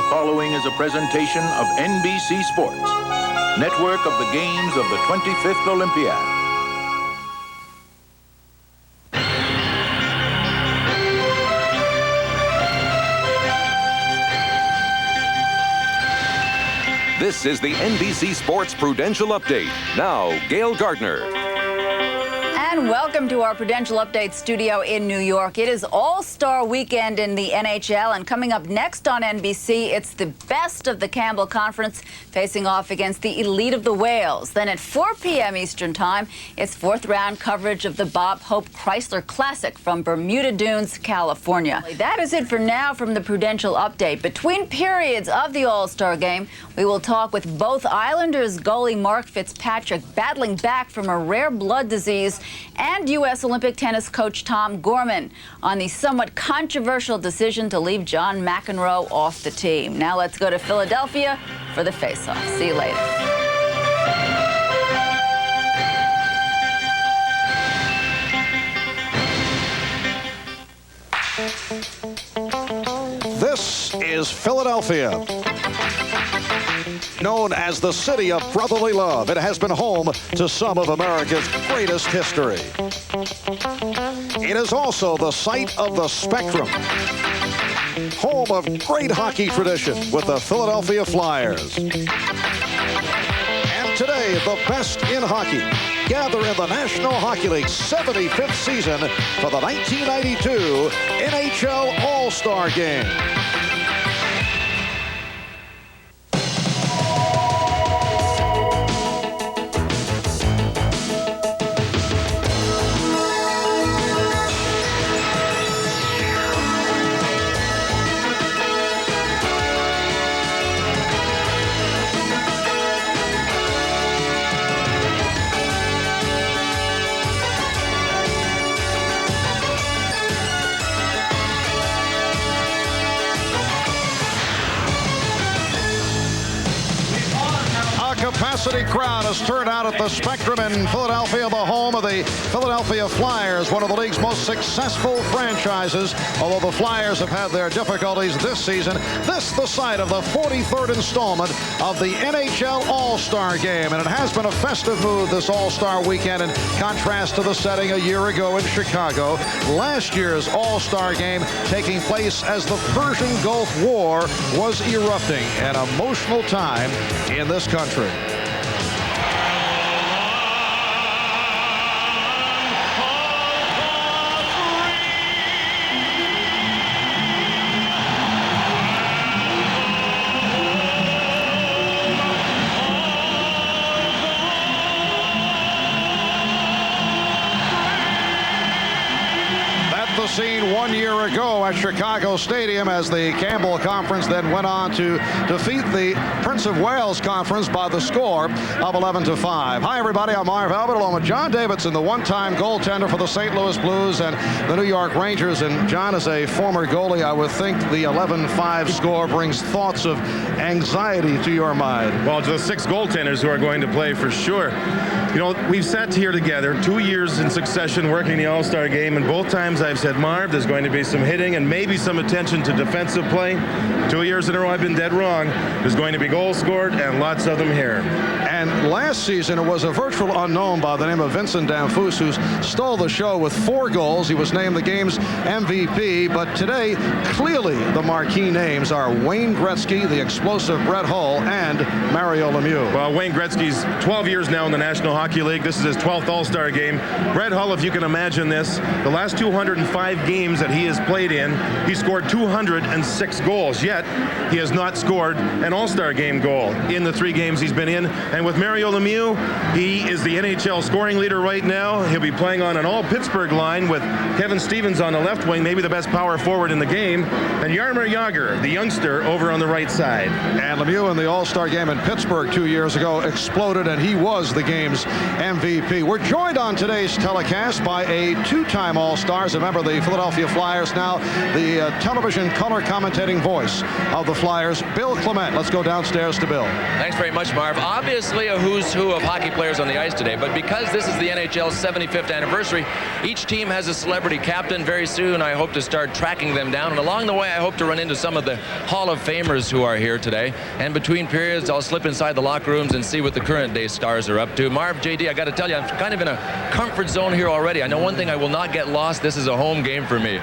following is a presentation of NBC Sports, network of the games of the 25th Olympiad. This is the NBC Sports Prudential Update. Now, Gail Gardner. And welcome to our Prudential Update studio in New York. It is All-Star Weekend in the NHL, and coming up next on NBC, it's the best of the Campbell Conference facing off against the elite of the Wales. Then at 4 p.m. Eastern Time, it's fourth-round coverage of the Bob Hope Chrysler Classic from Bermuda Dunes, California. That is it for now from the Prudential Update. Between periods of the All-Star Game, we will talk with both Islanders goalie Mark Fitzpatrick battling back from a rare blood disease and U.S. Olympic tennis coach Tom Gorman on the somewhat controversial decision to leave John McEnroe off the team. Now let's go to Philadelphia for the face-off. See you later. This is Philadelphia. Known as the city of brotherly love, it has been home to some of America's greatest history. It is also the site of the Spectrum, home of great hockey tradition with the Philadelphia Flyers. And today, the best in hockey gather in the National Hockey League's 75th season for the 1992 NHL All-Star Game. Capacity crowd has turned out at the Spectrum in Philadelphia, the home of the Philadelphia Flyers, one of the league's most successful franchises. Although the Flyers have had their difficulties this season, this the site of the 43rd installment of the NHL All-Star Game. And it has been a festive mood this All-Star weekend in contrast to the setting a year ago in Chicago. Last year's All-Star Game taking place as the Persian Gulf War was erupting, an emotional time in this country. Scene 1 year ago at Chicago Stadium as the Campbell Conference then went on to defeat the Prince of Wales Conference by the score of 11-5. Hi, everybody. I'm Marv Albert along with John Davidson, the one-time goaltender for the St. Louis Blues and the New York Rangers. And John, as a former goalie, I would think the 11-5 score brings thoughts of anxiety to your mind. Well, to the 6 goaltenders who are going to play for sure. You know, we've sat here together 2 years in succession working the All-Star Game, and both times I've said, Marv, there's going to be some hitting and maybe some attention to defensive play. 2 years in a row I've been dead wrong. There's going to be goals scored and lots of them here. And last season it was a virtual unknown by the name of Vincent Danfus who stole the show with 4 goals. He was named the game's MVP, but today clearly the marquee names are Wayne Gretzky, the explosive Brett Hull, and Mario Lemieux. Well, Wayne Gretzky's 12 years now in the National Hockey League. This is his 12th All-Star Game. Brett Hull, if you can imagine this, the last 205 games that he has played in, he scored 206 goals, yet he has not scored an All-Star Game goal in the 3 games he's been in. And with Mario Lemieux, he is the NHL scoring leader right now. He'll be playing on an all-Pittsburgh line with Kevin Stevens on the left wing, maybe the best power forward in the game, and Jaromir Jagr, the youngster, over on the right side. And Lemieux in the All-Star Game in Pittsburgh 2 years ago exploded, and he was the game's MVP. We're joined on today's telecast by a 2-time All-Star, as a member of the Philadelphia Flyers, now the television color commentating voice of the Flyers, Bill Clement. Let's go downstairs to Bill. Thanks very much, Marv. Obviously, basically a who's who of hockey players on the ice today. But because this is the NHL's 75th anniversary, each team has a celebrity captain. Very soon, I hope to start tracking them down. And along the way, I hope to run into some of the Hall of Famers who are here today. And between periods, I'll slip inside the locker rooms and see what the current day stars are up to. Marv, JD, I got to tell you, I'm kind of in a comfort zone here already. I know one thing, I will not get lost. This is a home game for me.